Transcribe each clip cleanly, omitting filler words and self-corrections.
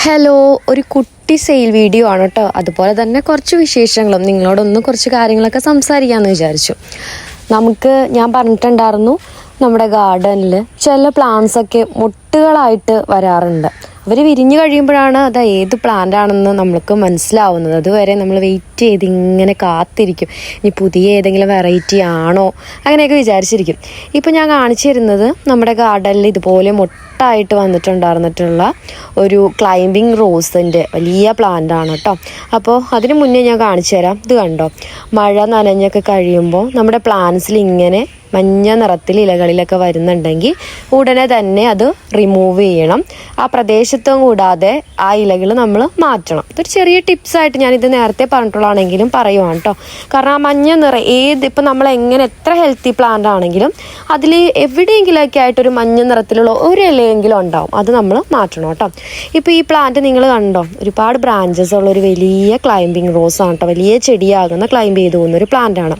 Hello, ഒരു കുട്ടി sale video ആണ് കേട്ടോ. അതുപോലെ തന്നെ കുറച്ച് വിശേഷങ്ങളും നിങ്ങളോടൊന്ന് കുറച്ച് കാര്യങ്ങളൊക്കെ സംസാരിക്കാമെന്ന് വിചാരിച്ചു. ഞാൻ പറഞ്ഞിട്ടുണ്ടായിരുന്നു, നമ്മുടെ ഗാർഡനിൽ ചില പ്ലാന്റ്സൊക്കെ മുട്ടുകളായിട്ട് വരാറുണ്ട്. അവർ വിരിഞ്ഞു കഴിയുമ്പോഴാണ് അത് ഏത് പ്ലാന്റ് ആണെന്ന് നമ്മൾക്ക് മനസ്സിലാവുന്നത്. അതുവരെ നമ്മൾ വെയിറ്റ് ചെയ്ത് ഇങ്ങനെ കാത്തിരിക്കും, ഇനി പുതിയ ഏതെങ്കിലും വെറൈറ്റി ആണോ അങ്ങനെയൊക്കെ വിചാരിച്ചിരിക്കും. ഇപ്പം ഞാൻ കാണിച്ചു തരുന്നത് നമ്മുടെ ഗാർഡനിൽ ഇതുപോലെ മുട്ടായിട്ട് വന്നിട്ടുണ്ടായിരുന്നിട്ടുള്ള ഒരു ക്ലൈംബിംഗ് റോസിൻ്റെ വലിയ പ്ലാന്റ് ആണ് കേട്ടോ. അപ്പോൾ അതിന് മുന്നേ ഞാൻ കാണിച്ചു തരാം. ഇത് കണ്ടോ, മഴ നനഞ്ഞൊക്കെ കഴിയുമ്പോൾ നമ്മുടെ പ്ലാന്റ്സിൽ ഇങ്ങനെ മഞ്ഞ നിറത്തിൽ ഇലകളിലൊക്കെ വരുന്നുണ്ടെങ്കിൽ ഉടനെ തന്നെ അത് റിമൂവ് ചെയ്യണം. ആ പ്രദേശത്തും കൂടാതെ ആ ഇലകൾ നമ്മൾ മാറ്റണം. ഇതൊരു ചെറിയ ടിപ്സായിട്ട് ഞാനിത് നേരത്തെ പറഞ്ഞിട്ടുള്ളതാണെങ്കിലും പറയുവാണ് കേട്ടോ. കാരണം ആ മഞ്ഞ നിറം ഇപ്പം നമ്മൾ എത്ര ഹെൽത്തി പ്ലാന്റ് ആണെങ്കിലും അതിൽ എവിടെയെങ്കിലുമൊക്കെ ആയിട്ടൊരു മഞ്ഞ നിറത്തിലുള്ള ഒരു ഇലയെങ്കിലും ഉണ്ടാവും. അത് നമ്മൾ മാറ്റണം കേട്ടോ. ഇപ്പോൾ ഈ പ്ലാന്റ് നിങ്ങൾ കണ്ടോ, ഒരുപാട് ബ്രാഞ്ചസ് ഉള്ള ഒരു വലിയ ക്ലൈംബിംഗ് റോസ് ആണ് കേട്ടോ. വലിയ ചെടിയാകുന്ന ക്ലൈംബ് ചെയ്ത് പോകുന്ന ഒരു പ്ലാന്റ് ആണ്.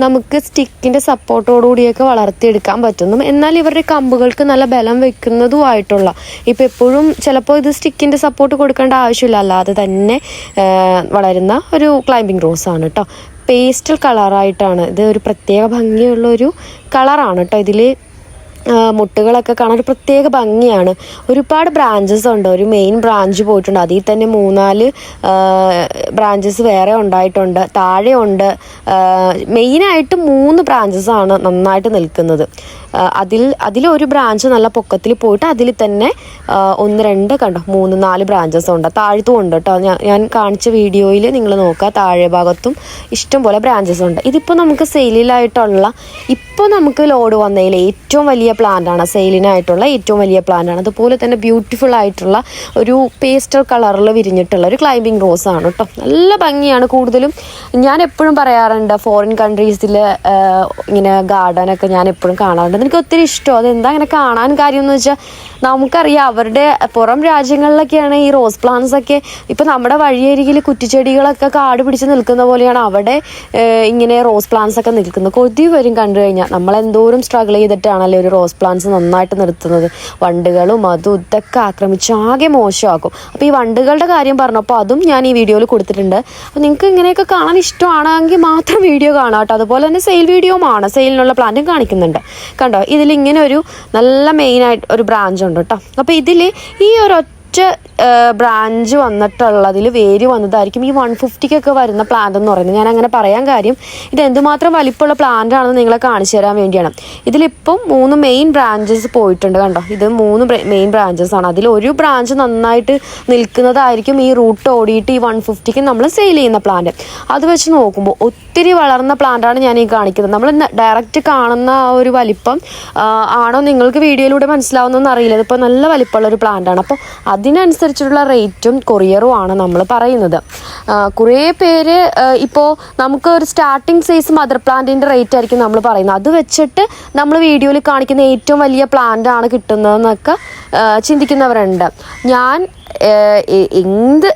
നമുക്ക് സ്റ്റിക്കിൻ്റെ സപ്പോർട്ടോടുകൂടിയൊക്കെ വളർത്തിയെടുക്കാൻ പറ്റുന്നു. എന്നാൽ ഇവരുടെ കമ്പുകൾക്ക് നല്ല ബലം വെക്കുന്നതുമായിട്ടുള്ള, ഇപ്പോൾ എപ്പോഴും ചിലപ്പോൾ ഇത് സ്റ്റിക്കിൻ്റെ സപ്പോർട്ട് കൊടുക്കേണ്ട ആവശ്യമില്ല, അല്ലാതെ തന്നെ വളരുന്ന ഒരു ക്ലൈംബിംഗ് റോസാണ് കേട്ടോ. പേസ്റ്റൽ കളറായിട്ടാണ് ഇത്. ഒരു പ്രത്യേക ഭംഗിയുള്ളൊരു കളറാണ് കേട്ടോ. ഇതിൽ മുട്ടുകളൊക്കെ കാണാൻ ഒരു പ്രത്യേക ഭംഗിയാണ്. ഒരുപാട് ബ്രാഞ്ചസ് ഉണ്ട്. ഒരു മെയിൻ ബ്രാഞ്ച് പോയിട്ടുണ്ട്, അതിൽ തന്നെ 3-4 ബ്രാഞ്ചസ് വേറെ ഉണ്ടായിട്ടുണ്ട്. താഴെ ഉണ്ട്. മെയിനായിട്ട് 3 ബ്രാഞ്ചസാണ് നന്നായിട്ട് നിൽക്കുന്നത്. അതിലൊരു ബ്രാഞ്ച് നല്ല പൊക്കത്തിൽ പോയിട്ട് അതിൽ തന്നെ 1-2 കണ്ടോ 3-4 ബ്രാഞ്ചസ് ഉണ്ട്. താഴത്തും ഉണ്ട് കേട്ടോ. ഞാൻ കാണിച്ച വീഡിയോയിൽ നിങ്ങൾ നോക്കുക, താഴെ ഭാഗത്തും ഇഷ്ടംപോലെ ബ്രാഞ്ചസ് ഉണ്ട്. ഇതിപ്പോൾ നമുക്ക് സെയിലിലായിട്ടുള്ള, ഇപ്പോൾ നമുക്ക് ലോഡ് വന്നതിൽ ഏറ്റവും വലിയ പ്ലാന്റാണ്, സെയിലിനായിട്ടുള്ള ഏറ്റവും വലിയ പ്ലാന്റാണ്. അതുപോലെ തന്നെ ബ്യൂട്ടിഫുൾ ആയിട്ടുള്ള ഒരു പേസ്റ്റൽ കളറിൽ വിരിഞ്ഞിട്ടുള്ള ഒരു ക്ലൈംബിംഗ് റോസ് ആണ് കേട്ടോ. നല്ല ഭംഗിയാണ്. കൂടുതലും ഞാൻ എപ്പോഴും പറയാറുണ്ട്, ഫോറിൻ കൺട്രീസിൽ ഇങ്ങനെ ഗാർഡനൊക്കെ ഞാൻ എപ്പോഴും കാണാറുണ്ട്. എനിക്ക് ഒത്തിരി ഇഷ്ടം. അതെന്താ അങ്ങനെ കാണാൻ കാര്യം എന്ന് വെച്ചാൽ, നമുക്കറിയാം അവരുടെ പുറം രാജ്യങ്ങളിലൊക്കെയാണ് ഈ റോസ് പ്ലാന്റ്സ് ഒക്കെ. ഇപ്പം നമ്മുടെ വഴിയരികിൽ കുറ്റിച്ചെടികളൊക്കെ കാട് പിടിച്ച് നിൽക്കുന്ന പോലെയാണ് അവിടെ ഇങ്ങനെ റോസ് പ്ലാന്റ്സ് ഒക്കെ നിൽക്കുന്നത്. കൊതി വരും കണ്ടു കഴിഞ്ഞാൽ. നമ്മളെന്തോരം സ്ട്രഗിൾ ചെയ്തിട്ടാണല്ലോ ഒരു റോസ് പ്ലാന്റ്സ് നന്നായിട്ട് നിർത്തുന്നത്. വണ്ടുകളും അതും ഇതൊക്കെ ആക്രമിച്ച് ആകെ മോശമാക്കും. അപ്പോൾ ഈ വണ്ടുകളുടെ കാര്യം പറഞ്ഞപ്പോൾ അതും ഞാൻ ഈ വീഡിയോയിൽ കൊടുത്തിട്ടുണ്ട്. അപ്പോൾ നിങ്ങൾക്ക് ഇങ്ങനെയൊക്കെ കാണാൻ ഇഷ്ടമാണെങ്കിൽ മാത്രം വീഡിയോ കാണാം കേട്ടോ. അതുപോലെ തന്നെ സെയിൽ വീഡിയോമാണ്, സെയിലിനുള്ള പ്ലാന്റും കാണിക്കുന്നുണ്ട്. കണ്ടോ, ഇതിലിങ്ങനെ ഒരു നല്ല മെയിനായിട്ട് ഒരു ബ്രാഞ്ച് ഉണ്ട് കേട്ടോ. അപ്പോൾ ഇതിൽ ഈ ഒരൊറ്റ ബ്രാഞ്ച് വന്നിട്ടുള്ളതിൽ വേര് വന്നതായിരിക്കും ഈ 150-ക്കൊക്കെ വരുന്ന പ്ലാന്റ് എന്ന് പറയുന്നത്. ഞാൻ അങ്ങനെ പറയാൻ കാര്യം, ഇത് എന്തുമാത്രം വലിപ്പമുള്ള പ്ലാന്റ് ആണെന്ന് നിങ്ങളെ കാണിച്ചു തരാൻ വേണ്ടിയാണ്. ഇതിലിപ്പം 3 മെയിൻ ബ്രാഞ്ചസ് പോയിട്ടുണ്ട് കണ്ടോ. ഇത് 3 മെയിൻ ബ്രാഞ്ചസ് ആണ്. അതിൽ ഒരു ബ്രാഞ്ച് നന്നായിട്ട് നിൽക്കുന്നതായിരിക്കും ഈ റൂട്ട് ഓടിയിട്ട് ഈ 150-ക്ക് നമ്മൾ സെയിൽ ചെയ്യുന്ന പ്ലാന്റ്. അത് വെച്ച് നോക്കുമ്പോൾ ഒത്തിരി വളർന്ന പ്ലാന്റാണ് ഞാൻ ഈ കാണിക്കുന്നത്. നമ്മൾ ഡയറക്റ്റ് കാണുന്ന ആ ഒരു വലിപ്പം ആണോ നിങ്ങൾക്ക് വീഡിയോയിലൂടെ മനസ്സിലാവുന്നതെന്ന് അറിയില്ല. ഇതിപ്പോൾ നല്ല വലിപ്പമുള്ള ഒരു പ്ലാന്റാണ്. അപ്പോൾ അതിനനുസരിച്ചുള്ള റേറ്റും കൊറിയറും ആണ് നമ്മൾ പറയുന്നത്. കുറേ പേര് ഇപ്പോൾ നമുക്ക് ഒരു സ്റ്റാർട്ടിങ് സൈസ് മദർ പ്ലാന്റിൻ്റെ റേറ്റ് ആയിരിക്കും നമ്മൾ പറയുന്നത്. അത് വെച്ചിട്ട് നമ്മൾ വീഡിയോയിൽ കാണിക്കുന്ന ഏറ്റവും വലിയ പ്ലാന്റ് ആണ് കിട്ടുന്നതെന്നൊക്കെ ചിന്തിക്കുന്നവരുണ്ട്. ഞാൻ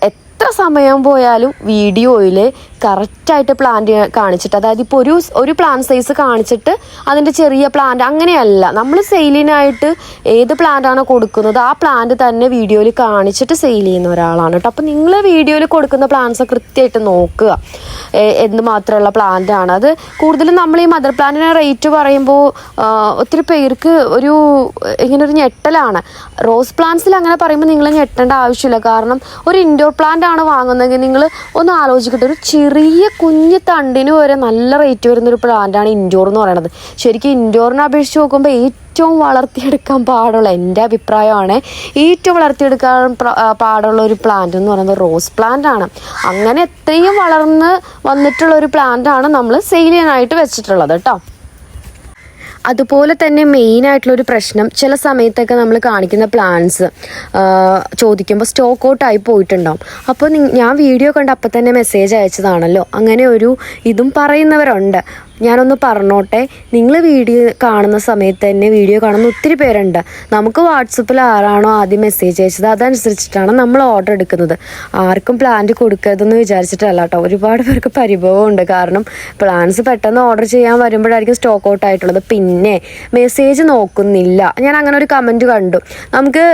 എത്ര സമയം പോയാലും വീഡിയോയിൽ കറക്റ്റായിട്ട് പ്ലാന്റ് കാണിച്ചിട്ട്, അതായത് ഇപ്പോൾ ഒരു പ്ലാന്റ് സൈസ് കാണിച്ചിട്ട് അതിൻ്റെ ചെറിയ പ്ലാന്റ് അങ്ങനെയല്ല. നമ്മൾ സെയിലിനായിട്ട് ഏത് പ്ലാന്റാണോ കൊടുക്കുന്നത് ആ പ്ലാന്റ് തന്നെ വീഡിയോയിൽ കാണിച്ചിട്ട് സെയിൽ ചെയ്യുന്ന ഒരാളാണ് കേട്ടോ. അപ്പോൾ നിങ്ങൾ വീഡിയോയിൽ കൊടുക്കുന്ന പ്ലാന്റ്സ് കൃത്യമായിട്ട് നോക്കുക, എന്തുമാത്രമുള്ള പ്ലാന്റാണ് അത്. കൂടുതലും നമ്മൾ ഈ മദർ പ്ലാന്റിന് റേറ്റ് പറയുമ്പോൾ ഒത്തിരി പേർക്ക് ഇങ്ങനൊരു ഞെട്ടലാണ്. റോസ് പ്ലാന്റ്സിൽ അങ്ങനെ പറയുമ്പോൾ നിങ്ങൾ ഞെട്ടേണ്ട ആവശ്യമില്ല. കാരണം ഒരു ഇൻഡോർ പ്ലാന്റ് ആണ് വാങ്ങുന്നതെങ്കിൽ നിങ്ങൾ ഒന്ന് ആലോചിക്കട്ടെ, ഒരു ചെറിയ കുഞ്ഞു തണ്ടിന് വരെ നല്ല റേറ്റ് വരുന്നൊരു പ്ലാന്റാണ് ഇൻഡോർ എന്ന് പറയുന്നത്. ശരിക്കും ഇൻഡോറിനെ അപേക്ഷിച്ച് നോക്കുമ്പോൾ ഏറ്റവും വളർത്തിയെടുക്കാൻ പാടുള്ള, എൻ്റെ അഭിപ്രായമാണ്, ഏറ്റവും വളർത്തിയെടുക്കാൻ പാടുള്ള ഒരു പ്ലാന്റ് എന്ന് പറയുന്നത് റോസ് പ്ലാന്റ് ആണ്. അങ്ങനെ എത്രയും വളർന്ന് വന്നിട്ടുള്ള ഒരു പ്ലാന്റ് ആണ് നമ്മൾ സെയിൽ ചെയ്യാനായിട്ട് വെച്ചിട്ടുള്ളത് കേട്ടോ. അതുപോലെ തന്നെ മെയിനായിട്ടുള്ളൊരു പ്രശ്നം, ചില സമയത്തൊക്കെ നമ്മൾ കാണിക്കുന്ന പ്ലാന്റ്സ് ചോദിക്കുമ്പോൾ സ്റ്റോക്ക് ഔട്ടായി പോയിട്ടുണ്ടാവും. അപ്പോൾ ഞാൻ വീഡിയോ കണ്ട് അപ്പം തന്നെ മെസ്സേജ് അയച്ചതാണല്ലോ, അങ്ങനെ ഇതും പറയുന്നവരുണ്ട്. ഞാനൊന്ന് പറഞ്ഞോട്ടെ, നിങ്ങൾ വീഡിയോ കാണുന്ന സമയത്ത് തന്നെ വീഡിയോ കാണുന്ന ഒത്തിരി പേരുണ്ട്. നമുക്ക് വാട്സപ്പിൽ ആരാണോ ആദ്യം മെസ്സേജ് അയച്ചത് അതനുസരിച്ചിട്ടാണ് നമ്മൾ ഓർഡർ എടുക്കുന്നത്. ആർക്കും പ്ലാന്റ് കൊടുക്കരുതെന്ന് വിചാരിച്ചിട്ടല്ല കേട്ടോ. ഒരുപാട് പേർക്ക് പരിഭവമുണ്ട്. കാരണം പ്ലാൻസ് പെട്ടെന്ന് ഓർഡർ ചെയ്യാൻ വരുമ്പോഴായിരിക്കും സ്റ്റോക്ക് ഔട്ട് ആയിട്ടുള്ളത്. പിന്നെ മെസ്സേജ് നോക്കുന്നില്ല. ഞാൻ അങ്ങനെ ഒരു കമൻറ്റ് കണ്ടു. നമുക്ക്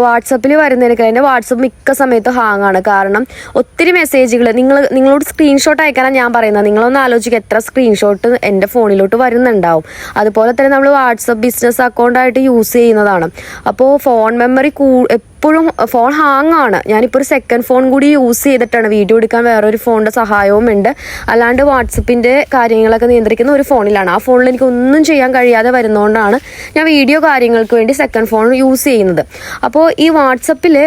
വാട്സപ്പിൽ വരുന്നതിനൊക്കെ എൻ്റെ വാട്സപ്പ് മിക്ക സമയത്തും ഹാങ് ആണ്. കാരണം ഒത്തിരി മെസ്സേജുകൾ നിങ്ങളോട് സ്ക്രീൻഷോട്ട് അയക്കാനാണ് ഞാൻ പറയുന്നത്. നിങ്ങളൊന്ന് ആലോചിക്കുക, എത്ര സ്ക്രീൻഷോട്ട് എൻ്റെ ഫോണിലോട്ട് വരുന്നുണ്ടാവും. അതുപോലെ തന്നെ നമ്മൾ വാട്സപ്പ് ബിസിനസ് അക്കൗണ്ടായിട്ട് യൂസ് ചെയ്യുന്നതാണ്. അപ്പോൾ ഫോൺ മെമ്മറി എപ്പോഴും ഫോൺ ഹാങ് ആണ്. ഞാനിപ്പോൾ ഒരു സെക്കൻഡ് ഫോൺ കൂടി യൂസ് ചെയ്തിട്ടാണ് വീഡിയോ എടുക്കാൻ. വേറൊരു ഫോണിൻ്റെ സഹായവും ഉണ്ട്. അല്ലാണ്ട് വാട്സപ്പിൻ്റെ കാര്യങ്ങളൊക്കെ നിയന്ത്രിക്കുന്ന ഒരു ഫോണിലാണ്. ആ ഫോണിൽ എനിക്ക് ഒന്നും ചെയ്യാൻ കഴിയാതെ വരുന്നതുകൊണ്ടാണ് ഞാൻ വീഡിയോ കാര്യങ്ങൾക്ക് വേണ്ടി സെക്കൻഡ് ഫോൺ യൂസ് ചെയ്യുന്നത്. അപ്പോൾ ഈ വാട്സപ്പിൽ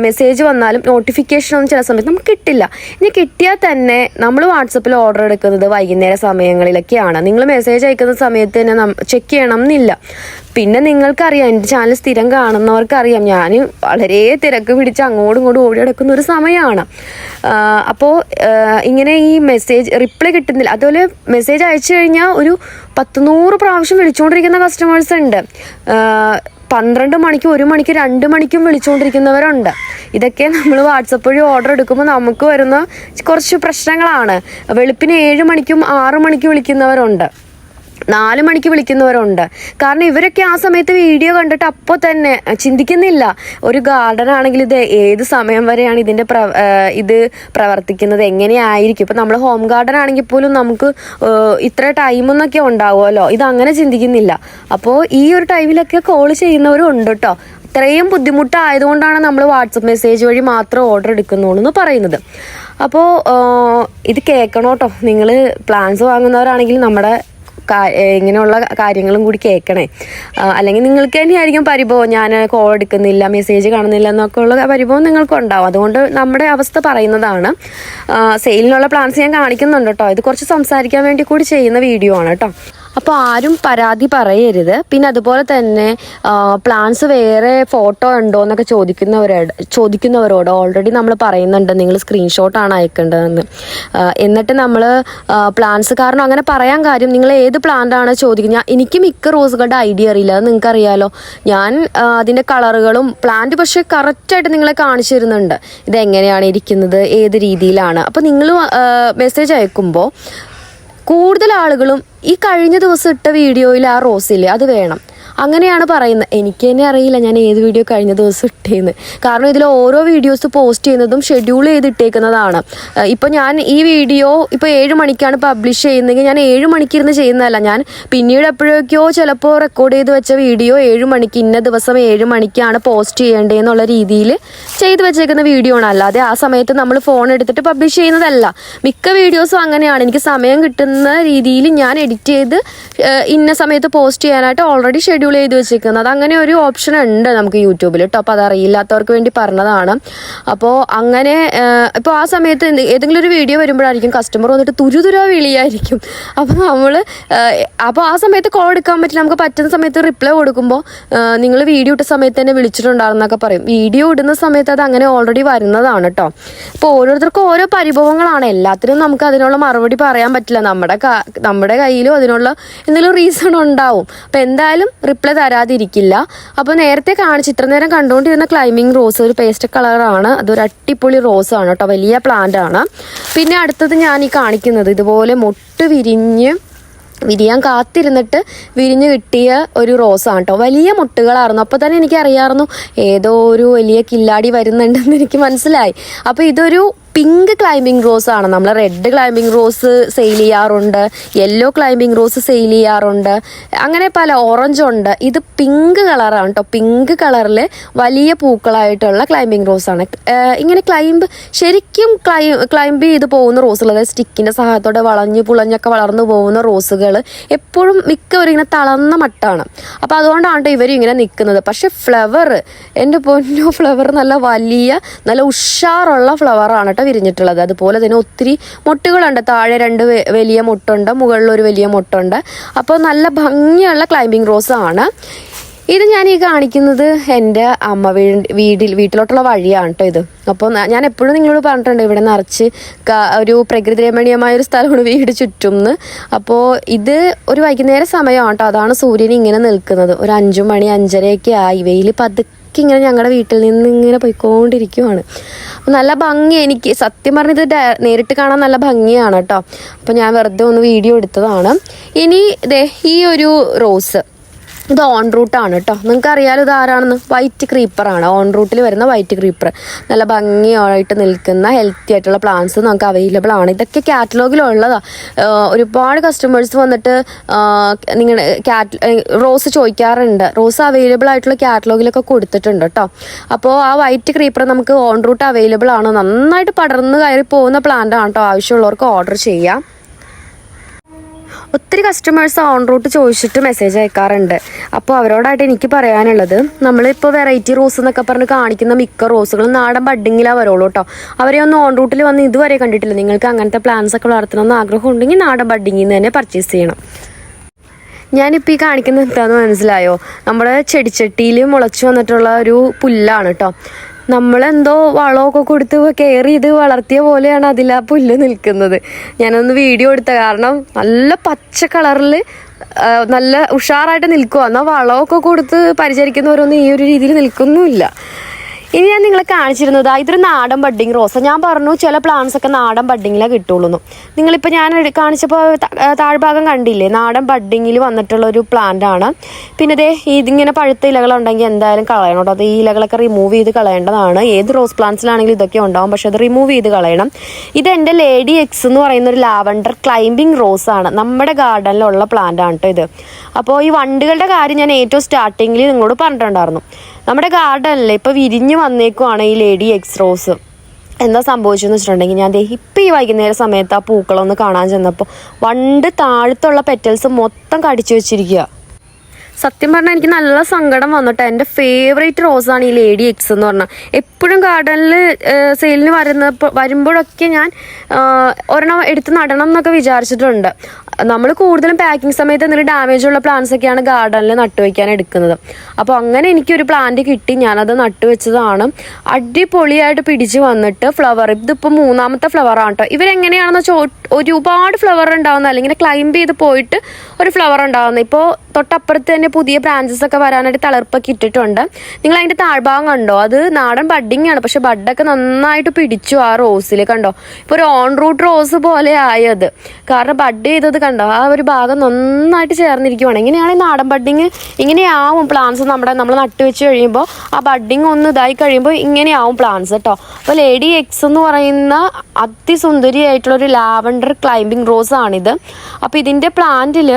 മെസ്സേജ് വന്നാലും നോട്ടിഫിക്കേഷനൊന്നും ചില സമയത്ത് നമുക്ക് കിട്ടില്ല. ഇനി കിട്ടിയാൽ തന്നെ നമ്മൾ വാട്സപ്പിൽ ഓർഡർ എടുക്കുന്നത് വൈകുന്നേര സമയങ്ങളിലൊക്കെയാണ്. നിങ്ങൾ മെസ്സേജ് അയക്കുന്ന സമയത്ത് തന്നെ ചെക്ക് ചെയ്യണം എന്നില്ല. പിന്നെ നിങ്ങൾക്കറിയാം, എൻ്റെ ചാനൽ സ്ഥിരം കാണുന്നവർക്കറിയാം, ഞാൻ വളരെ തിരക്ക് പിടിച്ച് അങ്ങോട്ടും ഇങ്ങോട്ടും ഓടി നടക്കുന്ന ഒരു സമയമാണ്. അപ്പോൾ ഇങ്ങനെ ഈ മെസ്സേജ് റിപ്ലൈ കിട്ടുന്നില്ല. അതുപോലെ മെസ്സേജ് അയച്ചു കഴിഞ്ഞാൽ ഒരു 100 പ്രാവശ്യം വിളിച്ചുകൊണ്ടിരിക്കുന്ന കസ്റ്റമേഴ്സ് ഉണ്ട്. 12 മണിക്കും 1 മണിക്കും 2 മണിക്കും വിളിച്ചുകൊണ്ടിരിക്കുന്നവരുണ്ട്. ഇതൊക്കെ നമ്മൾ വാട്സപ്പ് വഴി ഓർഡർ എടുക്കുമ്പോൾ നമുക്ക് വരുന്ന കുറച്ച് പ്രശ്നങ്ങളാണ്. വെളുപ്പിന് 7 മണിക്കും 6 മണിക്കും വിളിക്കുന്നവരുണ്ട്, 4 മണിക്ക് വിളിക്കുന്നവരുണ്ട്. കാരണം ഇവരൊക്കെ ആ സമയത്ത് വീഡിയോ കണ്ടിട്ട് അപ്പോൾ തന്നെ ചിന്തിക്കുന്നില്ല, ഒരു ഗാർഡൻ ആണെങ്കിൽ ഇത് ഏത് സമയം വരെയാണ് ഇത് പ്രവർത്തിക്കുന്നത്, എങ്ങനെയായിരിക്കും. ഇപ്പം നമ്മൾ ഹോം ഗാർഡൻ ആണെങ്കിൽ പോലും നമുക്ക് ഇത്ര ടൈമെന്നൊക്കെ ഉണ്ടാവുമല്ലോ. ഇതങ്ങനെ ചിന്തിക്കുന്നില്ല. അപ്പോൾ ഈ ഒരു ടൈമിലൊക്കെ കോൾ ചെയ്യുന്നവരും ഉണ്ട് കേട്ടോ. ഇത്രയും ബുദ്ധിമുട്ടായതുകൊണ്ടാണ് നമ്മൾ വാട്സപ്പ് മെസ്സേജ് വഴി മാത്രം ഓർഡർ എടുക്കുന്നുള്ളൂ എന്ന് പറയുന്നത്. അപ്പോൾ ഇത് കേൾക്കണം കേട്ടോ. നിങ്ങൾ പ്ലാൻസ് വാങ്ങുന്നവരാണെങ്കിൽ നമ്മുടെ ഇങ്ങനെയുള്ള കാര്യങ്ങളും കൂടി കേൾക്കണേ. അല്ലെങ്കിൽ നിങ്ങൾക്ക് തന്നെയായിരിക്കും പരിഭവം, ഞാൻ കോൾ എടുക്കുന്നില്ല, മെസ്സേജ് കാണുന്നില്ല എന്നൊക്കെ ഉള്ള പരിഭവം നിങ്ങൾക്കുണ്ടാവും. അതുകൊണ്ട് നമ്മുടെ അവസ്ഥ പറയുന്നതാണ്. സെയിലിനുള്ള പ്ലാൻസ് ഞാൻ കാണിക്കുന്നുണ്ട് കേട്ടോ. ഇത് കുറച്ച് സംസാരിക്കാൻ വേണ്ടി കൂടി ചെയ്യുന്ന വീഡിയോ ആണ് കേട്ടോ. അപ്പോൾ ആരും പരാതി പറയരുത്. പിന്നെ അതുപോലെ തന്നെ പ്ലാൻസ് വേറെ ഫോട്ടോ ഉണ്ടോ എന്നൊക്കെ ചോദിക്കുന്നവരോട് ഓൾറെഡി നമ്മൾ പറയുന്നുണ്ട്, നിങ്ങൾ സ്ക്രീൻഷോട്ടാണ് അയക്കേണ്ടതെന്ന്. എന്നിട്ട് നമ്മൾ പ്ലാൻസ്, കാരണം അങ്ങനെ പറയാൻ കാര്യം, നിങ്ങൾ ഏത് പ്ലാന്റാണ് ചോദിക്കുന്നത്. എനിക്ക് മിക്ക റോസുകളുടെ ഐഡിയ അറിയില്ല, അത് നിങ്ങൾക്കറിയാലോ. ഞാൻ അതിൻ്റെ കളറുകളും പ്ലാന്റ് പക്ഷേ കറക്റ്റായിട്ട് നിങ്ങളെ കാണിച്ചു തരുന്നുണ്ട്, ഇതെങ്ങനെയാണ് ഇരിക്കുന്നത്, ഏത് രീതിയിലാണ്. അപ്പോൾ നിങ്ങൾ മെസ്സേജ് അയക്കുമ്പോൾ കൂടുതൽ ആളുകളും ഈ കഴിഞ്ഞ ദിവസം ഇട്ട വീഡിയോയിൽ ആ റോസില്ലേ അത് വേണം, അങ്ങനെയാണ് പറയുന്നത്. എനിക്ക് തന്നെ അറിയില്ല ഞാൻ ഏത് വീഡിയോ കഴിഞ്ഞ ദിവസം ഇട്ടേന്ന്. കാരണം ഇതിൽ ഓരോ വീഡിയോസ് പോസ്റ്റ് ചെയ്യുന്നതും ഷെഡ്യൂൾ ചെയ്തിട്ടേക്കുന്നതാണ്. ഇപ്പോൾ ഞാൻ ഈ വീഡിയോ ഇപ്പോൾ 7 മണിക്കാണ് പബ്ലിഷ് ചെയ്യുന്നതെങ്കിൽ ഞാൻ 7 മണിക്കിരുന്ന് ചെയ്യുന്നതല്ല. ഞാൻ പിന്നീട് എപ്പോഴൊക്കെയോ ചിലപ്പോൾ റെക്കോർഡ് ചെയ്ത് വെച്ച വീഡിയോ 7 മണിക്ക് ഇന്ന ദിവസം 7 മണിക്കാണ് പോസ്റ്റ് ചെയ്യേണ്ടതെന്നുള്ള രീതിയിൽ ചെയ്ത് വെച്ചേക്കുന്ന വീഡിയോ ആണ്. അല്ലാതെ ആ സമയത്ത് നമ്മൾ ഫോൺ എടുത്തിട്ട് പബ്ലിഷ് ചെയ്യുന്നതല്ല. മിക്ക വീഡിയോസും അങ്ങനെയാണ്. എനിക്ക് സമയം കിട്ടുന്ന രീതിയിൽ ഞാൻ എഡിറ്റ് ചെയ്ത് ഇന്ന സമയത്ത് പോസ്റ്റ് ചെയ്യാനായിട്ട് ഓൾറെഡി ഷെഡ്യൂൾ ചെയ്ത് വെച്ചിരിക്കുന്നത്. അങ്ങനെ ഒരു ഓപ്ഷൻ ഉണ്ട് നമുക്ക് യൂട്യൂബിൽ കേട്ടോ. അപ്പോൾ അതറിയില്ലാത്തവർക്ക് വേണ്ടി പറഞ്ഞതാണ്. അപ്പോൾ അങ്ങനെ ഇപ്പോൾ ആ സമയത്ത് ഏതെങ്കിലും ഒരു വീഡിയോ വരുമ്പോഴായിരിക്കും കസ്റ്റമർ വന്നിട്ട് തുരുതുരാ വിളിയായിരിക്കും. അപ്പോൾ ആ സമയത്ത് കോൾ എടുക്കാൻ പറ്റില്ല. നമുക്ക് പറ്റുന്ന സമയത്ത് റിപ്ലൈ കൊടുക്കുമ്പോൾ നിങ്ങൾ വീഡിയോ ഇട്ട സമയത്ത് തന്നെ വിളിച്ചിട്ടുണ്ടാകുന്നൊക്കെ പറയും. വീഡിയോ ഇടുന്ന സമയത്ത് അത് അങ്ങനെ ഓൾറെഡി വരുന്നതാണ് കേട്ടോ. അപ്പോൾ ഓരോരുത്തർക്കും ഓരോ പരിഭവങ്ങളാണ്. എല്ലാത്തിനും നമുക്ക് അതിനുള്ള മറുപടി പറയാൻ പറ്റില്ല. നമ്മുടെ കയ്യിലും അതിനുള്ള എന്തെങ്കിലും റീസൺ ഉണ്ടാവും. അപ്പോൾ എന്തായാലും റിപ്ലൈ തരാതിരിക്കില്ല. അപ്പോൾ നേരത്തെ ഇത്ര നേരം കണ്ടുകൊണ്ടിരുന്ന ക്ലൈമ്പിംഗ് റോസ് ഒരു പേസ്റ്റ് കളറാണ്. അതൊരു അടിപൊളി റോസാണ് കേട്ടോ, വലിയ പ്ലാന്റ് ആണ്. പിന്നെ അടുത്തത് ഞാൻ ഈ കാണിക്കുന്നത് ഇതുപോലെ മൊട്ട് വിരിയാൻ കാത്തിരുന്നിട്ട് വിരിഞ്ഞ് കിട്ടിയ ഒരു റോസാണ് കേട്ടോ. വലിയ മുട്ടുകളായിരുന്നു. അപ്പോൾ തന്നെ എനിക്കറിയാമായിരുന്നു ഏതോ ഒരു വലിയ കില്ലാടി വരുന്നുണ്ടെന്ന് എനിക്ക് മനസ്സിലായി. അപ്പോൾ ഇതൊരു പിങ്ക് ക്ലൈമ്പിംഗ് റോസ് ആണ്. നമ്മൾ റെഡ് ക്ലൈമ്പിംഗ് റോസ് സെയിൽ ചെയ്യാറുണ്ട്, യെല്ലോ ക്ലൈമ്പിംഗ് റോസ് സെയിൽ ചെയ്യാറുണ്ട്, അങ്ങനെ പല, ഓറഞ്ച് ഉണ്ട്. ഇത് പിങ്ക് കളറാണ് കേട്ടോ. പിങ്ക് കളറിൽ വലിയ പൂക്കളായിട്ടുള്ള ക്ലൈമ്പിംഗ് റോസ് ആണ്. ഇങ്ങനെ ശരിക്കും ക്ലൈംബ് ചെയ്ത് പോകുന്ന റോസുകൾ, അതായത് സ്റ്റിക്കിൻ്റെ സഹായത്തോടെ വളഞ്ഞു പുളഞ്ഞൊക്കെ വളർന്നു പോകുന്ന റോസുകൾ എപ്പോഴും മിക്കവരും ഇങ്ങനെ തളർന്ന മട്ടാണ്. അപ്പോൾ അതുകൊണ്ടാണ് ഇവരും ഇങ്ങനെ നിൽക്കുന്നത്. പക്ഷെ ഫ്ലവർ, എൻ്റെ പൊന്നോ, ഫ്ലവർ നല്ല ഉഷാറുള്ള ഫ്ലവറാണ് കേട്ടോ വിരിഞ്ഞിട്ടുള്ളത്. അതുപോലെ തന്നെ ഒത്തിരി മൊട്ടുകളുണ്ട്. താഴെ 2 വലിയ മൊട്ടുണ്ട്, മുകളിലൊരു വലിയ മൊട്ടുണ്ട്. അപ്പോൾ നല്ല ഭംഗിയുള്ള ക്ലൈമ്പിംഗ് റോസ് ആണ്. ഇത് ഞാൻ ഈ കാണിക്കുന്നത് എൻ്റെ അമ്മ വീട്ടിലോട്ടുള്ള വഴിയാണ് കേട്ടോ ഇത്. അപ്പോൾ ഞാൻ എപ്പോഴും നിങ്ങളോട് പറഞ്ഞിട്ടുണ്ട് ഇവിടെ നിറച്ച് ഒരു പ്രകൃതി രമണീയമായ ഒരു സ്ഥലമാണ് വീട് ചുറ്റുംന്ന്. അപ്പോൾ ഇത് ഒരു വൈകുന്നേര സമയമാണ് കേട്ടോ. അതാണ് സൂര്യൻ ഇങ്ങനെ നിൽക്കുന്നത്. ഒരു 5 മണി 5:30 ആയി. വെയിൽ പതുക്കെ ഇങ്ങനെ ഞങ്ങളുടെ വീട്ടിൽ നിന്ന് ഇങ്ങനെ പോയിക്കൊണ്ടിരിക്കുവാണ്. അപ്പോൾ നല്ല ഭംഗി. എനിക്ക് സത്യം പറഞ്ഞത് നേരിട്ട് കാണാൻ നല്ല ഭംഗിയാണ് കേട്ടോ. അപ്പോൾ ഞാൻ വെറുതെ ഒന്ന് വീഡിയോ എടുത്തതാണ്. ഇനി ഈ ഒരു റോസ്, ഇത് ഓൺ റൂട്ടാണ് കേട്ടോ. നിങ്ങൾക്ക് അറിയാലോ ഇത് ആരാണെന്ന്. വൈറ്റ് ക്രീപ്പറാണ്. ഓൺ റൂട്ടിൽ വരുന്ന വൈറ്റ് ക്രീപ്പർ. നല്ല ഭംഗിയായിട്ട് നിൽക്കുന്ന ഹെൽത്തി ആയിട്ടുള്ള പ്ലാന്റ്സ് നമുക്ക് അവൈലബിൾ ആണ്. ഇതൊക്കെ കാറ്റലോഗിലുള്ളതാണ്. ഒരുപാട് കസ്റ്റമേഴ്സ് വന്നിട്ട് നിങ്ങളുടെ റോസ് ചോദിക്കാറുണ്ട്. റോസ് അവൈലബിൾ ആയിട്ടുള്ള കാറ്റലോഗിലൊക്കെ കൊടുത്തിട്ടുണ്ട് കേട്ടോ. അപ്പോൾ ആ വൈറ്റ് ക്രീപ്പർ നമുക്ക് ഓൺ റൂട്ട് അവൈലബിൾ ആണ്. നന്നായിട്ട് പടർന്ന് കയറി പോകുന്ന പ്ലാന്റ് ആണ് കേട്ടോ. ആവശ്യമുള്ളവർക്ക് ഓർഡർ ചെയ്യാം. ഒത്തിരി കസ്റ്റമേഴ്സ് ഓൺ റൂട്ട് ചോദിച്ചിട്ട് മെസ്സേജ് അയക്കാറുണ്ട്. അപ്പോൾ അവരോടായിട്ട് എനിക്ക് പറയാനുള്ളത്, നമ്മളിപ്പോൾ വെറൈറ്റി റോസ് എന്നൊക്കെ പറഞ്ഞ് കാണിക്കുന്ന മിക്ക റോസുകളും നാടൻ ബഡ്ഡിങ്ങിലാണ് വരുള്ളൂ കേട്ടോ. അവരെ ഒന്ന് ഓൺ റൂട്ടിൽ വന്ന് ഇതുവരെ കണ്ടിട്ടില്ല. നിങ്ങൾക്ക് അങ്ങനത്തെ പ്ലാന്റ്സ് ഒക്കെ വളർത്തണമെന്ന് ആഗ്രഹം ഉണ്ടെങ്കിൽ നാടൻ ബഡ്ഡിങ്ങിൽ നിന്ന് തന്നെ പർച്ചേസ് ചെയ്യണം. ഞാനിപ്പോൾ ഈ കാണിക്കുന്നത് എന്താണെന്ന് മനസ്സിലായോ? നമ്മുടെ ചെടിച്ചട്ടിയിൽ മുളച്ചു വന്നിട്ടുള്ള ഒരു പുല്ലാണ് കേട്ടോ. നമ്മളെന്തോ വളമൊക്കെ കൊടുത്ത് കെയർ ചെയ്ത് വളർത്തിയ പോലെയാണ് അതിൽ ആ പുല്ല് നിൽക്കുന്നത്. ഞാനൊന്ന് വീഡിയോ എടുത്ത കാരണം നല്ല പച്ച കളറിൽ നല്ല ഉഷാറായിട്ട് നിൽക്കുക. എന്നാൽ വളമൊക്കെ കൊടുത്ത് പരിചരിക്കുന്നവരൊന്നും ഈ ഒരു രീതിയിൽ നിൽക്കുന്നുമില്ല. ഇനി ഞാൻ നിങ്ങളെ കാണിച്ചിരുന്നത് ഇതൊരു നാടൻ ബഡ്ഡിങ് റോസ്. ഞാൻ പറഞ്ഞു ചില പ്ലാന്റ്സ് ഒക്കെ നാടൻ ബഡ്ഡിങ്ങിലാണ് കിട്ടുള്ളൂ. നിങ്ങളിപ്പോൾ ഞാൻ കാണിച്ചപ്പോൾ താഴ്ഭാഗം കണ്ടില്ലേ, നാടൻ ബഡ്ഡിങ്ങിൽ വന്നിട്ടുള്ള ഒരു പ്ലാന്റ് ആണ്. പിന്നെ ഇതിങ്ങനെ പഴുത്ത ഇലകളുണ്ടെങ്കിൽ എന്തായാലും കളയണം കേട്ടോ. അത് ഈ ഇലകളൊക്കെ റിമൂവ് ചെയ്ത് കളയേണ്ടതാണ്. ഏത് റോസ് പ്ലാന്റ്സിലാണെങ്കിലും ഇതൊക്കെ ഉണ്ടാവും, പക്ഷെ അത് റിമൂവ് ചെയ്ത് കളയണം. ഇത് എൻ്റെ ലേഡി എക്സ് എന്ന് പറയുന്ന ഒരു ലാവൻഡർ ക്ലൈംബിംഗ് റോസ് ആണ്. നമ്മുടെ ഗാർഡനിലുള്ള പ്ലാന്റ് ആണ് കേട്ടോ ഇത്. അപ്പോൾ ഈ വണ്ടുകളുടെ കാര്യം ഞാൻ ഏറ്റവും സ്റ്റാർട്ടിങ്ങിൽ നിങ്ങളോട് പറഞ്ഞിട്ടുണ്ടായിരുന്നു. നമ്മുടെ ഗാർഡനിൽ ഇപ്പോൾ വിരിഞ്ഞ് വന്നേക്കുവാണ് ഈ ലേഡി എക്സ് റോസ്. എന്താ സംഭവിച്ചതെന്ന് വെച്ചിട്ടുണ്ടെങ്കിൽ, ഞാൻ ഇപ്പം ഈ വൈകുന്നേര സമയത്ത് ആ പൂക്കളൊന്ന് കാണാൻ ചെന്നപ്പോൾ വണ്ട് താഴത്തുള്ള പെറ്റൽസ് മൊത്തം കടിച്ചു വെച്ചിരിക്കുക. സത്യം പറഞ്ഞാൽ എനിക്ക് നല്ല സങ്കടം വന്നിട്ട്. എൻ്റെ ഫേവറേറ്റ് റോസാണ് ഈ ലേഡി എക്സ് എന്ന് പറഞ്ഞാൽ. എപ്പോഴും ഗാർഡനിൽ സെയിലിന് വരുമ്പോഴൊക്കെ ഞാൻ ഒരെണ്ണം എടുത്ത് നടണം എന്നൊക്കെ വിചാരിച്ചിട്ടുണ്ട്. നമ്മൾ കൂടുതലും പാക്കിംഗ് സമയത്ത് എന്തെങ്കിലും ഡാമേജുള്ള പ്ലാന്റ്സ് ഒക്കെയാണ് ഗാർഡനിൽ നട്ടുവയ്ക്കാൻ എടുക്കുന്നത്. അപ്പോൾ അങ്ങനെ എനിക്കൊരു പ്ലാന്റ് കിട്ടി. ഞാനത് നട്ടുവെച്ചതാണ്. അടിപൊളിയായിട്ട് പിടിച്ച് വന്നിട്ട് ഫ്ലവർ, ഇതിപ്പോൾ 3ാമത്തെ ഫ്ലവറാണ് കേട്ടോ. ഇവരെങ്ങനെയാണെന്ന് വെച്ചാൽ ഒരുപാട് ഫ്ലവർ ഉണ്ടാവുന്ന, അല്ലെങ്കിൽ ക്ലൈംബ് ചെയ്ത് പോയിട്ട് ഒരു ഫ്ലവർ ഉണ്ടാവുന്നത്. ഇപ്പോൾ തൊട്ടപ്പുറത്ത് തന്നെ പുതിയ ബ്രാഞ്ചസ് ഒക്കെ വരാനായിട്ട് തളിർപ്പൊക്കെ ഇട്ടിട്ടുണ്ട്. നിങ്ങൾ അതിൻ്റെ താഴ്ഭാഗം കണ്ടോ? അത് നാടൻ ബഡ്ഡിങ് ആണ്, പക്ഷെ ബഡൊക്കെ നന്നായിട്ട് പിടിച്ചു ആ റോസിൽ. കണ്ടോ, ഇപ്പോൾ ഒരു ഓൺ റൂട്ട് റോസ് പോലെ ആയത്. കാരണം ബഡ് ചെയ്തത് കണ്ടോ, ആ ഒരു ഭാഗം നന്നായിട്ട് ചേർന്നിരിക്കുവാണ്. ഇങ്ങനെയാണ് ഈ നാടൻ ബഡ്ഡിങ്. ഇങ്ങനെയാവും പ്ലാന്റ്സ് നമ്മൾ നട്ടുവെച്ച് കഴിയുമ്പോൾ. ആ ബഡ്ഡിങ് ഒന്ന് ഇതായി കഴിയുമ്പോൾ ഇങ്ങനെയാവും പ്ലാന്റ്സ് കേട്ടോ. അപ്പോൾ ലേഡി എക്സ് എന്ന് പറയുന്ന അതിസുന്ദരിയായിട്ടുള്ളൊരു ലാവൻഡർ ക്ലൈംബിംഗ് റോസ് ആണിത്. അപ്പോൾ ഇതിൻ്റെ പ്ലാന്റിൽ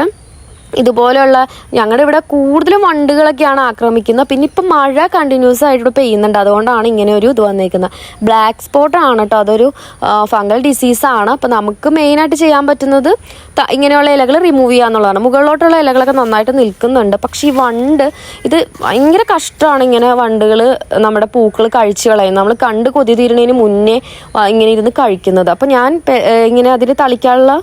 ഇതുപോലെയുള്ള, ഞങ്ങളുടെ ഇവിടെ കൂടുതലും വണ്ടുകളൊക്കെയാണ് ആക്രമിക്കുന്നത്. പിന്നെ ഇപ്പം മഴ കണ്ടിന്യൂസ് ആയിട്ട് പെയ്യുന്നുണ്ട്, അതുകൊണ്ടാണ് ഇങ്ങനെ ഒരു ഇത് വന്നേക്കുന്നത്. ബ്ലാക്ക് സ്പോട്ട് ആണ് കേട്ടോ. അതൊരു ഫംഗൽ ഡിസീസാണ്. അപ്പം നമുക്ക് മെയിനായിട്ട് ചെയ്യാൻ പറ്റുന്നത് ഇങ്ങനെയുള്ള ഇലകൾ റിമൂവ് ചെയ്യുക എന്നുള്ളതാണ്. മുകളിലോട്ടുള്ള ഇലകളൊക്കെ നന്നായിട്ട് നിൽക്കുന്നുണ്ട്. പക്ഷേ ഈ വണ്ട്, ഇത് ഭയങ്കര കഷ്ടമാണ്. ഇങ്ങനെ വണ്ടുകൾ നമ്മുടെ പൂക്കൾ കഴിച്ച് കളയും. നമ്മൾ കണ്ട് കൊതി തീരുന്നതിന് മുന്നേ ഇങ്ങനെ ഇരുന്ന് കഴിക്കുന്നത്. അപ്പം ഞാൻ ഇങ്ങനെ അതിൽ തളിക്കാനുള്ള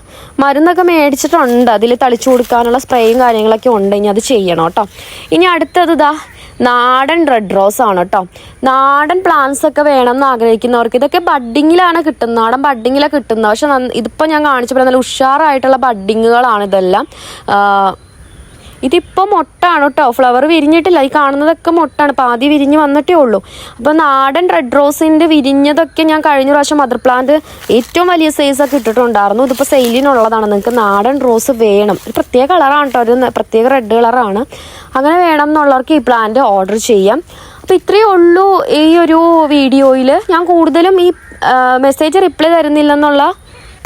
മരുന്നൊക്കെ മേടിച്ചിട്ടുണ്ട്. അതിൽ തളിച്ചു കൊടുക്കാനുള്ള സ്പ്രേയും കാര്യങ്ങളൊക്കെ ഉണ്ട്. ഇനി അത് ചെയ്യണം കേട്ടോ. ഇനി അടുത്തത് നാടൻ റെഡ് റോസ് ആണ് കേട്ടോ. നാടൻ പ്ലാന്റ്സ് ഒക്കെ വേണമെന്ന് ആഗ്രഹിക്കുന്നവർക്ക് ഇതൊക്കെ ബഡ്ഡിങ്ങിലാണ് കിട്ടുന്നത്. നാടൻ ബഡ്ഡിങ്ങിലാണ് കിട്ടുന്നത്. പക്ഷെ ഇതിപ്പോൾ ഞാൻ കാണിച്ചപ്പോൾ നല്ല ഉഷാറായിട്ടുള്ള ബഡ്ഡിങ്ങുകളാണ് ഇതെല്ലാം. ഇതിപ്പോൾ മൊട്ടാണ് കേട്ടോ. ഫ്ലവർ വിരിഞ്ഞിട്ടില്ല. ഈ കാണുന്നതൊക്കെ മൊട്ടാണ്. പാതി വിരിഞ്ഞ് വന്നിട്ടേ ഉള്ളൂ. അപ്പോൾ നാടൻ റെഡ് റോസിൻ്റെ വിരിഞ്ഞതൊക്കെ ഞാൻ കഴിഞ്ഞ പ്രാവശ്യം മദർ പ്ലാന്റ് ഏറ്റവും വലിയ സൈസൊക്കെ ഇട്ടിട്ടുണ്ടായിരുന്നു. ഇതിപ്പോൾ സെയിലിനുള്ളതാണ്. നിങ്ങൾക്ക് നാടൻ റോസ് വേണം, ഒരു പ്രത്യേക കളറാണ് കേട്ടോ. ഒരു പ്രത്യേക റെഡ് കളറാണ്. അങ്ങനെ വേണം എന്നുള്ളവർക്ക് ഈ പ്ലാന്റ് ഓർഡർ ചെയ്യാം. അപ്പോൾ ഇത്രയേ ഉള്ളൂ ഈ ഒരു വീഡിയോയിൽ. ഞാൻ കൂടുതലും ഈ മെസ്സേജ് റിപ്ലൈ തരുന്നില്ലെന്നുള്ള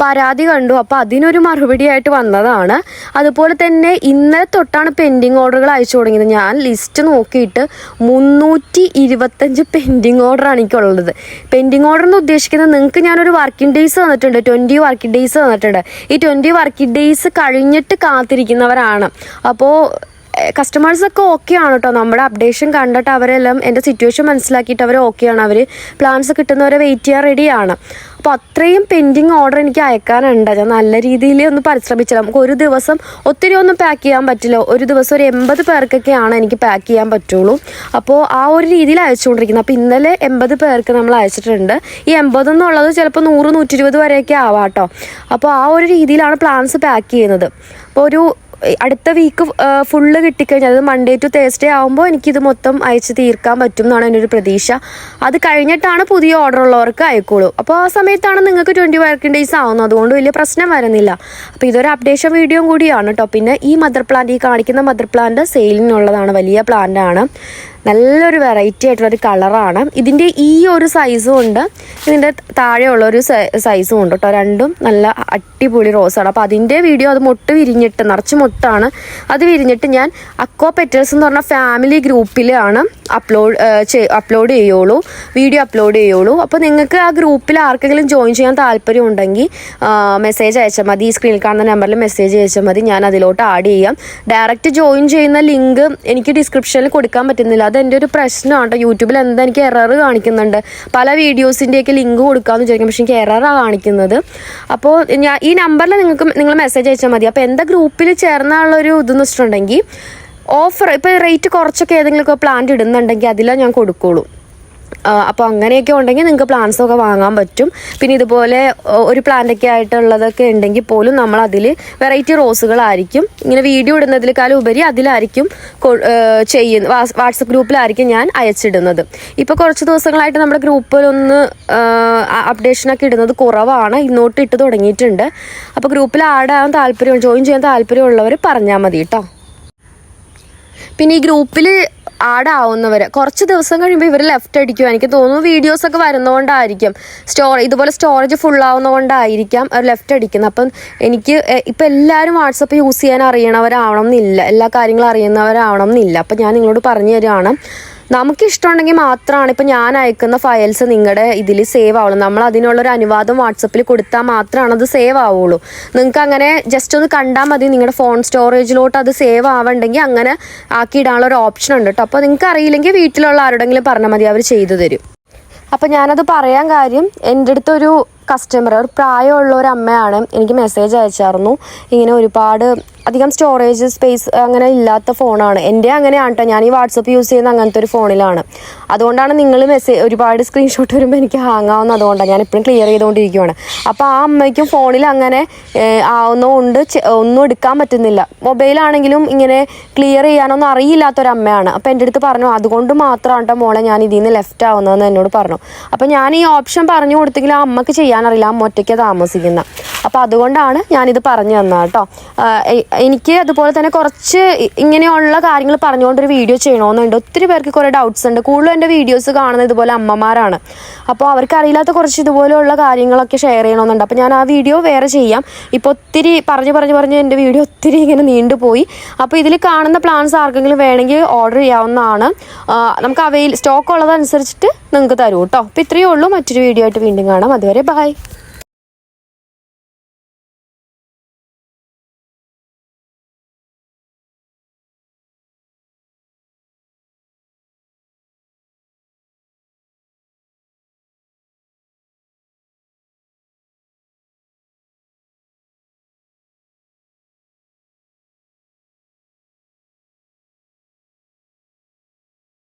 പരാതി കണ്ടു. അപ്പോൾ അതിനൊരു മറുപടി ആയിട്ട് വന്നതാണ്. അതുപോലെ തന്നെ ഇന്നലെ തൊട്ടാണ് പെൻഡിങ് ഓർഡറുകൾ അയച്ചു തുടങ്ങിയത്. ഞാൻ ലിസ്റ്റ് നോക്കിയിട്ട് 325 പെൻഡിങ് ഓർഡറാണ് എനിക്കുള്ളത്. പെൻഡിങ് ഓർഡർ എന്ന് ഉദ്ദേശിക്കുന്നത്, നിങ്ങൾക്ക് ഞാനൊരു വർക്കിംഗ് ഡേയ്സ് തന്നിട്ടുണ്ട്, 20 വർക്കിംഗ് ഡേയ്സ് തന്നിട്ടുണ്ട്. ഈ 20 വർക്കിംഗ് ഡേയ്സ് കഴിഞ്ഞിട്ട് കാത്തിരിക്കുന്നവരാണ്. അപ്പോൾ കസ്റ്റമേഴ്സൊക്കെ ഓക്കെ ആണ് കേട്ടോ. നമ്മുടെ അപ്ഡേഷൻ കണ്ടിട്ട് അവരെല്ലാം എൻ്റെ സിറ്റുവേഷൻ മനസ്സിലാക്കിയിട്ട് അവർ ഓക്കെയാണ്. അവർ പ്ലാൻസ് കിട്ടുന്നവരെ വെയിറ്റ് ചെയ്യാൻ റെഡിയാണ്. അപ്പോൾ അത്രയും പെൻഡിങ് ഓർഡർ എനിക്ക് അയക്കാനുണ്ട്. ഞാൻ നല്ല രീതിയിൽ ഒന്ന് പരിശ്രമിച്ചില്ല. നമുക്ക് ഒരു ദിവസം ഒത്തിരി ഒന്നും പാക്ക് ചെയ്യാൻ പറ്റില്ല. ഒരു ദിവസം ഒരു 80 പേർക്കൊക്കെയാണ് എനിക്ക് പാക്ക് ചെയ്യാൻ പറ്റുള്ളൂ. അപ്പോൾ ആ ഒരു രീതിയിൽ അയച്ചുകൊണ്ടിരിക്കുന്നത്. അപ്പോൾ ഇന്നലെ 80 പേർക്ക് നമ്മൾ അയച്ചിട്ടുണ്ട്. ഈ 80 എന്നുള്ളത് ചിലപ്പോൾ 100, 120 വരെയൊക്കെ ആവാം കേട്ടോ. അപ്പോൾ ആ ഒരു രീതിയിലാണ് പ്ലാൻസ് പാക്ക് ചെയ്യുന്നത്. അപ്പോൾ ഒരു അടുത്ത വീക്ക് ഫുള്ള് കിട്ടിക്കഴിഞ്ഞാൽ, അത് മൺഡേ ടു തേഴ്സ്ഡേ ആകുമ്പോൾ എനിക്കിത് മൊത്തം അയച്ച് തീർക്കാൻ പറ്റും എന്നാണ് എൻ്റെ ഒരു പ്രതീക്ഷ. അത് കഴിഞ്ഞിട്ടാണ് പുതിയ ഓർഡർ ഉള്ളവർക്ക് അയക്കുള്ളൂ. അപ്പോൾ ആ സമയത്താണ് നിങ്ങൾക്ക് 20 വർക്കിംഗ് ഡേയ്സ് ആവുന്നത്. അതുകൊണ്ട് വലിയ പ്രശ്നം വരുന്നില്ല. അപ്പോൾ ഇതൊരു അപ്ഡേഷൻ വീഡിയോ കൂടിയാണ് കേട്ടോ. പിന്നെ ഈ മദർ പ്ലാന്റ്, ഈ കാണിക്കുന്ന മദർ പ്ലാന്റ് സെയിലിനുള്ളതാണ്. വലിയ പ്ലാന്റാണ്. നല്ലൊരു വെറൈറ്റി ആയിട്ടുള്ളൊരു കളറാണ്. ഇതിൻ്റെ ഈ ഒരു സൈസും ഉണ്ട്, ഇതിൻ്റെ താഴെയുള്ളൊരു സൈസും ഉണ്ട് കേട്ടോ. രണ്ടും നല്ല അടിപൊളി റോസാണ്. അപ്പോൾ അതിൻ്റെ വീഡിയോ, അത് മൊട്ട് വിരിഞ്ഞിട്ട്, നിറച്ച് മൊട്ടാണ്, അത് വിരിഞ്ഞിട്ട് ഞാൻ അക്വ പെറ്റൽസ് എന്ന് പറഞ്ഞ ഫാമിലി ഗ്രൂപ്പിലാണ് അപ്ലോഡ് ചെയ്യുള്ളൂ, വീഡിയോ അപ്ലോഡ് ചെയ്യുള്ളൂ. അപ്പോൾ നിങ്ങൾക്ക് ആ ഗ്രൂപ്പിൽ ആർക്കെങ്കിലും ജോയിൻ ചെയ്യാൻ താല്പര്യം ഉണ്ടെങ്കിൽ മെസ്സേജ് അയച്ചാൽ മതി. ഈ സ്ക്രീനിൽ കാണുന്ന നമ്പറിൽ മെസ്സേജ് അയച്ചാൽ മതി, ഞാൻ അതിലോട്ട് ആഡ് ചെയ്യാം. ഡയറക്റ്റ് ജോയിൻ ചെയ്യുന്ന ലിങ്ക് എനിക്ക് ഡിസ്ക്രിപ്ഷനിൽ കൊടുക്കാൻ പറ്റുന്നില്ല. അതെൻ്റെ ഒരു പ്രശ്നമാണ് കേട്ടോ. യൂട്യൂബിൽ എന്താ എനിക്ക് എറർ കാണിക്കുന്നുണ്ട്. പല വീഡിയോസിൻ്റെയൊക്കെ ലിങ്ക് കൊടുക്കാമെന്ന് വിചാരിക്കും, പക്ഷേ എനിക്ക് എററാണ് കാണിക്കുന്നത്. അപ്പോൾ ഞാൻ ഈ നമ്പറിൽ നിങ്ങൾ മെസ്സേജ് അയച്ചാൽ മതി. അപ്പോൾ എന്താ ഗ്രൂപ്പിൽ ചേർന്നാലുള്ളൊരു ഇതെന്ന് വെച്ചിട്ടുണ്ടെങ്കിൽ, ഓഫർ ഇപ്പോൾ റേറ്റ് കുറച്ചൊക്കെ ഏതെങ്കിലുമൊക്കെ പ്ലാന്റ് ഇടുന്നുണ്ടെങ്കിൽ അതിലാണ് ഞാൻ കൊടുക്കുള്ളൂ. അപ്പോൾ അങ്ങനെയൊക്കെ ഉണ്ടെങ്കിൽ നിങ്ങൾക്ക് പ്ലാന്റ്സൊക്കെ വാങ്ങാൻ പറ്റും. പിന്നെ ഇതുപോലെ ഒരു പ്ലാന്റൊക്കെ ആയിട്ടുള്ളതൊക്കെ ഉണ്ടെങ്കിൽ പോലും നമ്മൾ അതിൽ വെറൈറ്റി റോസുകളായിരിക്കും ഇങ്ങനെ വീഡിയോ ഇടുന്നതിനേക്കാളും ഉപരി അതിലായിരിക്കും വാട്സപ്പ് ഗ്രൂപ്പിലായിരിക്കും ഞാൻ അയച്ചിടുന്നത്. ഇപ്പോൾ കുറച്ച് ദിവസങ്ങളായിട്ട് നമ്മുടെ ഗ്രൂപ്പിലൊന്ന് അപ്ഡേഷനൊക്കെ ഇടുന്നത് കുറവാണ്. ഇന്നോട്ട് ഇട്ട് തുടങ്ങിയിട്ടുണ്ട്. അപ്പോൾ ഗ്രൂപ്പിൽ ആഡ് ആകാൻ താല്പര്യം, ജോയിൻ ചെയ്യാൻ താല്പര്യമുള്ളവർ പറഞ്ഞാൽ മതി കേട്ടോ. പിന്നെ ഈ ഗ്രൂപ്പിൽ ആഡ് ആവുന്നവർ കുറച്ച് ദിവസം കഴിയുമ്പോൾ ഇവർ ലെഫ്റ്റ് അടിക്കും. എനിക്ക് തോന്നുന്നു വീഡിയോസൊക്കെ വരുന്നതുകൊണ്ടായിരിക്കും, ഇതുപോലെ സ്റ്റോറേജ് ഫുള്ളാവുന്നതുകൊണ്ടായിരിക്കാം അവർ ലെഫ്റ്റ് അടിക്കുന്നത്. അപ്പം എനിക്ക് ഇപ്പം എല്ലാവരും വാട്സപ്പ് യൂസ് ചെയ്യാൻ അറിയണവരാവണം എന്നില്ല, എല്ലാ കാര്യങ്ങളും അറിയുന്നവരാവണം എന്നില്ല. അപ്പം ഞാൻ നിങ്ങളോട് പറഞ്ഞു തരികയാണ്, നമുക്കിഷ്ടമുണ്ടെങ്കിൽ മാത്രമാണ് ഇപ്പം ഞാൻ അയക്കുന്ന ഫയൽസ് നിങ്ങളുടെ ഇതിൽ സേവ് ആവുള്ളൂ. നമ്മൾ അതിനുള്ളൊരു അനുവാദം വാട്സപ്പിൽ കൊടുത്താൽ മാത്രമാണ് അത് സേവ് ആവുള്ളൂ. നിങ്ങൾക്ക് അങ്ങനെ ജസ്റ്റ് ഒന്ന് കണ്ടാൽ മതി, നിങ്ങളുടെ ഫോൺ സ്റ്റോറേജിലോട്ട് അത് സേവ് ആവണ്ടെങ്കിൽ അങ്ങനെ ആക്കിയിടാനുള്ള ഒരു ഓപ്ഷൻ ഉണ്ട് കേട്ടോ. അപ്പോൾ നിങ്ങൾക്ക് അറിയില്ലെങ്കിൽ വീട്ടിലുള്ള ആരോടെങ്കിലും പറഞ്ഞാൽ മതി, അവർ ചെയ്തു തരും. അപ്പോൾ ഞാനത് പറയാൻ കാര്യം, എൻ്റെ അടുത്തൊരു കസ്റ്റമർ, ഒരു പ്രായമുള്ള ഒരു അമ്മയാണ് എനിക്ക് മെസ്സേജ് അയച്ചായിരുന്നു. ഇങ്ങനെ ഒരുപാട് അധികം സ്റ്റോറേജ് സ്പേസ് അങ്ങനെ ഇല്ലാത്ത ഫോണാണ്. എൻ്റെ അങ്ങനെയാണ് കേട്ടോ, ഞാൻ ഈ വാട്സപ്പ് യൂസ് ചെയ്യുന്ന അങ്ങനത്തെ ഒരു ഫോണിലാണ്. അതുകൊണ്ടാണ് നിങ്ങൾ ഒരുപാട് സ്ക്രീൻഷോട്ട് വരുമ്പോൾ എനിക്ക് ഹാങ് ആവുന്നത്. അതുകൊണ്ടാണ് ഞാൻ എപ്പോഴും ക്ലിയർ ചെയ്തുകൊണ്ടിരിക്കുകയാണ്. അപ്പോൾ ആ അമ്മയ്ക്കും ഫോണിൽ അങ്ങനെ ആവുന്നതുകൊണ്ട് ഒന്നും എടുക്കാൻ പറ്റുന്നില്ല. മൊബൈലാണെങ്കിലും ഇങ്ങനെ ക്ലിയർ ചെയ്യാനൊന്നും അറിയില്ലാത്തൊരമ്മയാണ്. അപ്പോൾ എൻ്റെ അടുത്ത് പറഞ്ഞു, അതുകൊണ്ട് മാത്രമാണ് കേട്ടോ മോളെ ഞാൻ ഇതിൽ നിന്ന് ലെഫ്റ്റ് ആവുന്നതെന്ന് എന്നോട് പറഞ്ഞു. അപ്പോൾ ഞാൻ ഈ ഓപ്ഷൻ പറഞ്ഞു കൊടുത്തെങ്കിൽ ആ അമ്മക്ക് ചെയ്യാനറിയില്ല, അമ്മ ഒറ്റയ്ക്ക് താമസിക്കുന്ന. അപ്പോൾ അതുകൊണ്ടാണ് ഞാനിത് പറഞ്ഞു തന്നത് കേട്ടോ. എനിക്ക് അതുപോലെ തന്നെ കുറച്ച് ഇങ്ങനെയുള്ള കാര്യങ്ങൾ പറഞ്ഞുകൊണ്ടൊരു വീഡിയോ ചെയ്യണമെന്നുണ്ട്. ഒത്തിരി പേർക്ക് കുറേ ഡൗട്ട്സ് ഉണ്ട്. കൂടുതലും എൻ്റെ വീഡിയോസ് കാണുന്നത് ഇതുപോലെ അമ്മമാരാണ്. അപ്പോൾ അവർക്ക് അറിയില്ലാത്ത കുറച്ച് ഇതുപോലെയുള്ള കാര്യങ്ങളൊക്കെ ഷെയർ ചെയ്യണമെന്നുണ്ട്. അപ്പോൾ ഞാൻ ആ വീഡിയോ വേറെ ചെയ്യാം. ഇപ്പോൾ ഒത്തിരി പറഞ്ഞ് എൻ്റെ വീഡിയോ ഒത്തിരി ഇങ്ങനെ നീണ്ടുപോയി. അപ്പോൾ ഇതിൽ കാണുന്ന പ്ലാൻസ് ആർക്കെങ്കിലും വേണമെങ്കിൽ ഓർഡർ ചെയ്യാവുന്നതാണ്. നമുക്ക് സ്റ്റോക്ക് ഉള്ളതനുസരിച്ചിട്ട് നിങ്ങൾക്ക് തരൂ കേട്ടോ. അപ്പോൾ ഇത്രയേ ഉള്ളൂ. മറ്റൊരു വീഡിയോ ആയിട്ട് വീണ്ടും കാണാം. അതുവരെ ബൈ.